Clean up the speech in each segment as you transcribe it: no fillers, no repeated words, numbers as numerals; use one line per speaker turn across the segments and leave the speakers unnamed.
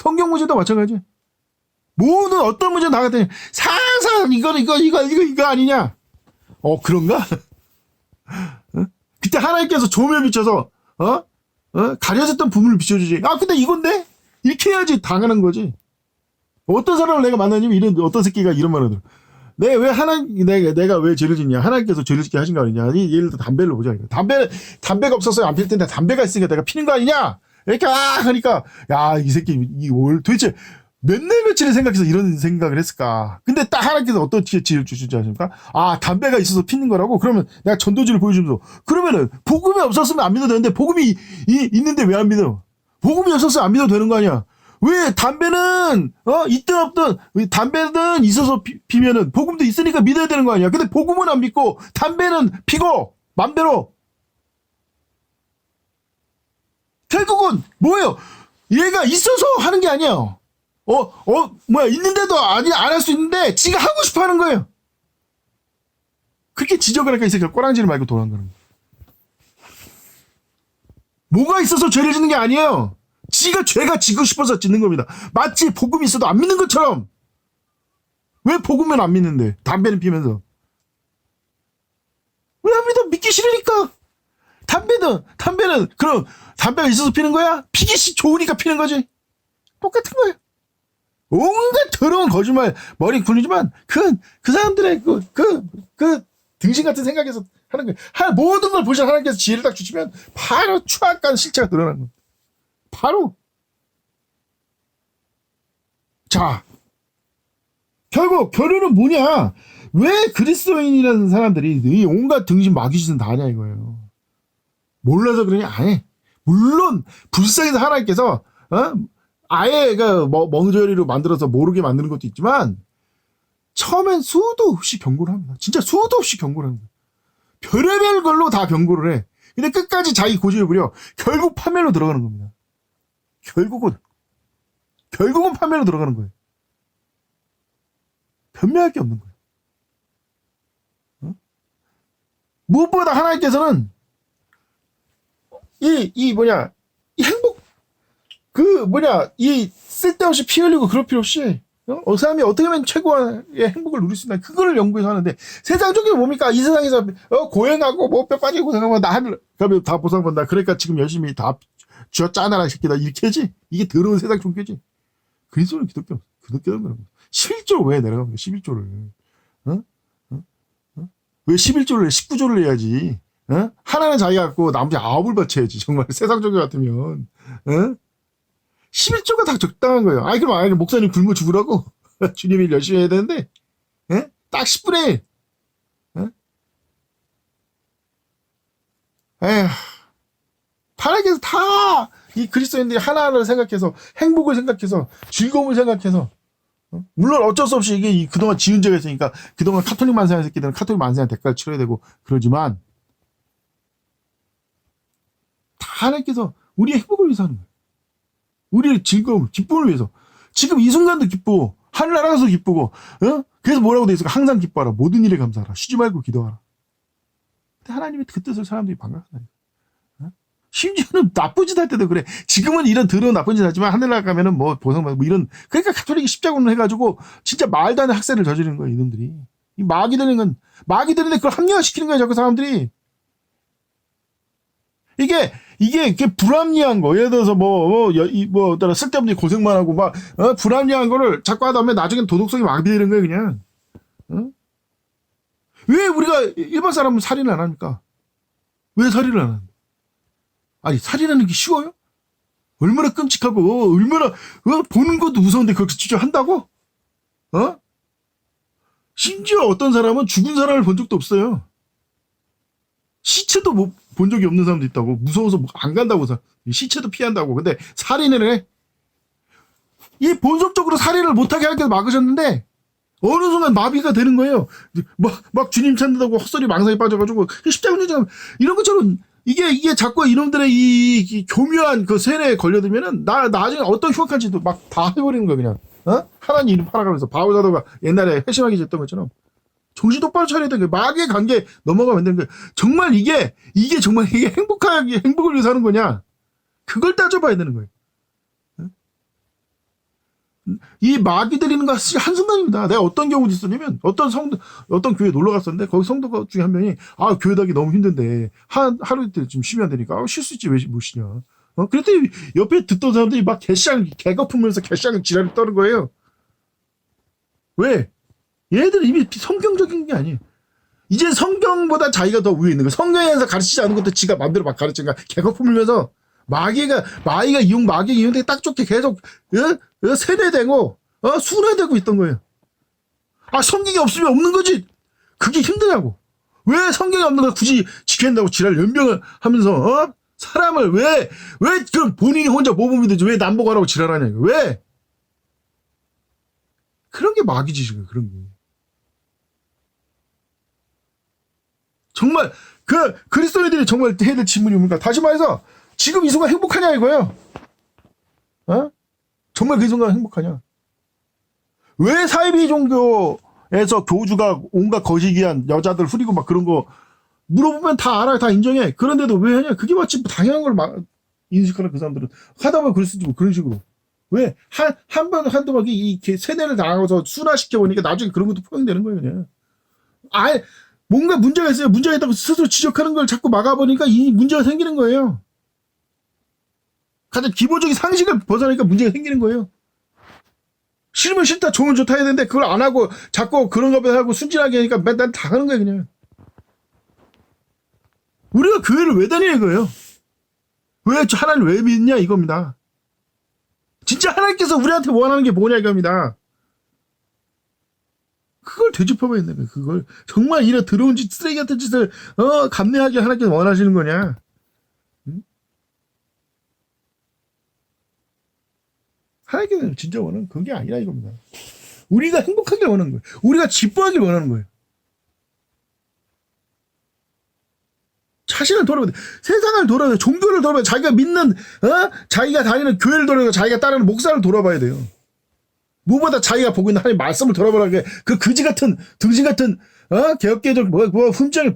성경 문제도 마찬가지. 모든 어떤 문제 나갔더니 항상 이거 아니냐? 그런가? 어? 그때 하나님께서 조명 비춰서 가려졌던 부분을 비춰주지. 근데 이건데 이렇게 해야지 당연한 거지. 어떤 사람을 내가 만나냐면 어떤 새끼가 이런 말을 들어. 내가 왜 죄를 짓냐? 하나님께서 죄를 짓게 하신 거 아니냐? 예를 들어 담배를 보자. 담배가 없었어요. 안 필 텐데 담배가 있으니까 내가 피는 거 아니냐? 이렇게 하니까 이 새끼 도대체 몇 날 며칠을 생각해서 이런 생각을 했을까? 근데 딱 하나님께서 어떻게 지혜를 주시지 않습니까? 담배가 있어서 피는 거라고? 그러면 내가 전도지를 보여주면서 그러면은 복음이 없었으면 안 믿어도 되는데 복음이 있는데 왜 안 믿어? 복음이 없었으면 안 믿어도 되는 거 아니야? 왜 담배는 있든 없든 담배는 있어서 피면은 복음도 있으니까 믿어야 되는 거 아니야? 근데 복음은 안 믿고 담배는 피고 맘대로. 결국은 뭐예요? 얘가 있어서 하는 게 아니에요. 있는데도 안 할 수 있는데 지가 하고 싶어 하는 거예요. 그렇게 지적을 하니까 이 새끼가 꼬랑지를 말고 도망가는 거예요. 뭐가 있어서 죄를 짓는 게 아니에요. 죄가 지고 싶어서 짓는 겁니다. 마치 복음이 있어도 안 믿는 것처럼. 왜 복음은 안 믿는데? 담배는 피면서. 왜 안 믿어? 믿기 싫으니까. 담배는 그럼 담배가 있어서 피는 거야? 피기 좋으니까 피는 거지. 똑같은 거야. 온갖 더러운 거짓말 머리 굴리지만 그 사람들의 그 등신 같은 생각에서 하는 거야. 모든 걸 보시면 하나님께서 지혜를 딱 주시면 바로 추악한 실체가 드러나는 거야. 바로. 자, 결국 결론은 뭐냐? 왜 그리스도인이라는 사람들이 이 온갖 등신 마귀짓은 다 하냐 이거예요. 몰라서 그러냐? 아니. 물론 불쌍해서 하나님께서 아예 멍저리로 만들어서 모르게 만드는 것도 있지만 처음엔 수도 없이 경고를 합니다. 진짜 수도 없이 경고를 합니다. 별의별 걸로 다 경고를 해. 근데 끝까지 자기 고집을 부려 결국 파멸로 들어가는 겁니다. 결국은 파멸로 들어가는 거예요. 변명할 게 없는 거예요. 무엇보다 하나님께서는 이 행복 이 쓸데없이 피 흘리고 그럴 필요 없이 사람이 어떻게 하면 최고의 행복을 누릴 수 있나 그거를 연구해서 하는데 세상적인 게 뭡니까? 이 세상에서 고행하고 뭐 뼈 빠지고 고생하고 나 하늘 그러면 다 보상받는다. 그러니까 지금 열심히 다 쥐어 짜내라 새끼다 이렇게 하지. 이게 더러운 세상 종교지. 그리스도는 기독교는 거라고. 11조 왜 내려갑니까? 11조를 왜 11조를 해? 19조를 해야지. 하나는 자기가 갖고 나머지 9을 바쳐야지. 정말 세상 종교 같으면 11조가 다 적당한 거예요. 그럼 목사님 굶어 죽으라고? 주님이 열심히 해야 되는데 딱 10분의 1. 하나님께서 다 이 그리스도인들이 하나를 생각해서 행복을 생각해서 즐거움을 생각해서 물론 어쩔 수 없이 이게 그동안 지은 죄가 있으니까 그동안 카톨릭 만세한 새끼들은 카톨릭 만세한 대가를 치러야 되고 그러지만 다 하나님께서 우리의 행복을 위해서 하는 거예요. 우리의 즐거움, 기쁨을 위해서. 지금 이 순간도 기쁘고 하늘나라에서 기쁘고 그래서 뭐라고 돼 있을까? 항상 기뻐하라. 모든 일에 감사하라. 쉬지 말고 기도하라. 근데 하나님의 그 뜻을 사람들이 반갑다니까. 심지어는 나쁜 짓 할 때도 그래. 지금은 이런 더러운 나쁜 짓 하지만 하늘나라 가면은 뭐 보상받고 뭐 이런 그러니까 카톨릭이 십자군을 해가지고 진짜 말도 안 되는 학살을 저지르는 거야 이놈들이. 이 마귀들인데 그걸 합리화시키는 거야 자꾸 사람들이. 이게 불합리한 거. 예를 들어서 쓸데없는 고생만 하고 불합리한 거를 자꾸 하다 보면 나중엔 도덕성이 마비되는 거예요 그냥. 왜 우리가 일반 사람은 살인을 안 합니까? 왜 살인을 안 하는데? 살인하는 게 쉬워요? 얼마나 끔찍하고 얼마나 보는 것도 무서운데 그렇게 진짜 한다고? 심지어 어떤 사람은 죽은 사람을 본 적도 없어요. 시체도 본 적이 없는 사람도 있다고. 무서워서 안 간다고. 시체도 피한다고. 근데 살인을 해. 이 본성적으로 살인을 못하게 하게 막으셨는데 어느 순간 마비가 되는 거예요. 막 주님 찾는다고 헛소리 망상에 빠져가지고 십자군이잖아. 이런 것처럼 이게 자꾸 이놈들의 이 교묘한 그 세뇌에 걸려들면은 나중에 어떤 흉악한지도 막 다 해버리는 거야 그냥. 하나님 이름 팔아가면서 바울사도가 옛날에 회심하게 했던 것처럼 정신 똑바로 차려야 되는 거야. 마귀의 관계에 넘어가면 안 되는 거야. 정말 이게 정말 이게 행복을 위해서 하는 거냐? 그걸 따져봐야 되는 거예요. 이 마귀 들이는 거 한순간입니다. 내가 어떤 경우도 있었냐면, 어떤 교회 놀러 갔었는데, 거기 성도 중에 한 명이, 교회 다기 너무 힘든데, 하루 이틀 좀 쉬면 안 되니까, 쉴 수 있지, 왜 못 쉬냐. 그랬더니, 옆에 듣던 사람들이 막 개거품면서 개쌍 지랄을 떠는 거예요. 왜? 얘들 이미 성경적인 게 아니에요. 이제 성경보다 자기가 더 위에 있는 거야. 성경에서 가르치지 않은 것도 지가 마음대로 막 가르치는 거야. 개거품면서, 마귀가 이용되게 딱 좋게 계속, 세뇌되고, 순회되고 있던 거예요. 성경이 없으면 없는 거지. 그게 힘드냐고. 왜 성경이 없는 걸 굳이 지켜야 된다고 지랄 연병을 하면서, 사람을 그럼 본인이 혼자 모범이 되지. 왜 남보가라고 지랄하냐, 이거. 왜? 그런 게 마귀 짓이에요, 그런 게. 정말, 그리스도인들이 정말 해야 될 질문이 뭡니까? 다시 말해서, 지금 이 순간 행복하냐, 이거예요. 정말 그 순간 행복하냐? 왜 사이비 종교에서 교주가 온갖 거시기한 여자들 후리고 막 그런 거 물어보면 다 알아요, 다 인정해. 그런데도 왜 하냐? 그게 마치 당연한 걸 인식하는 그 사람들은 하다 보면 그럴 수도 있고 그런 식으로. 왜? 한두 번 이렇게 세뇌를 당하고서 순화시켜 보니까 나중에 그런 것도 포용되는 거예요, 그냥. 뭔가 문제가 있어요. 문제가 있다고 스스로 지적하는 걸 자꾸 막아보니까 이 문제가 생기는 거예요. 가장 기본적인 상식을 벗어나니까 문제가 생기는 거예요. 싫으면 싫다, 좋으면 좋다 해야 되는데 그걸 안 하고 자꾸 그런 것만 하고 순진하게 하니까 난 다 하는 거야, 그냥. 우리가 교회를 왜 다니는 거예요? 하나님 왜 믿냐, 이겁니다. 진짜 하나님께서 우리한테 원하는 게 뭐냐, 이겁니다. 그걸 되짚어봐야 된다. 그걸 정말 이런 더러운 짓, 쓰레기 같은 짓을 감내하게 하나님께서 원하시는 거냐? 하나님께서 진짜 원하는 그게 아니라 이겁니다. 우리가 행복하길 원하는 거예요. 우리가 기뻐하길 원하는 거예요. 자신을 돌아봐야 돼. 세상을 돌아봐야 돼. 종교를 돌아봐야 돼. 자기가 믿는, 자기가 다니는 교회를 돌아봐야 돼. 자기가 따르는 목사를 돌아봐야 돼요. 무엇보다 자기가 보고 있는 하나님 말씀을 돌아보라는 게, 그지 같은, 등신 같은, 개혁계들, 흠장을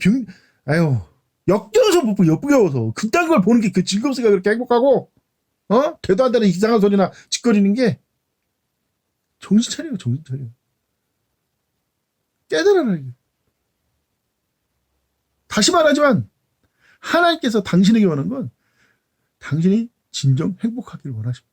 역겨워서 못 보고, 역겨워서. 그딴 걸 보는 게 그 즐거움스가 그렇게 행복하고, 되도 안 되는 이상한 소리나 짓거리는 게, 정신 차려, 정신 차려. 깨달아라, 이게. 다시 말하지만, 하나님께서 당신에게 원하는 건, 당신이 진정 행복하기를 원하십니다.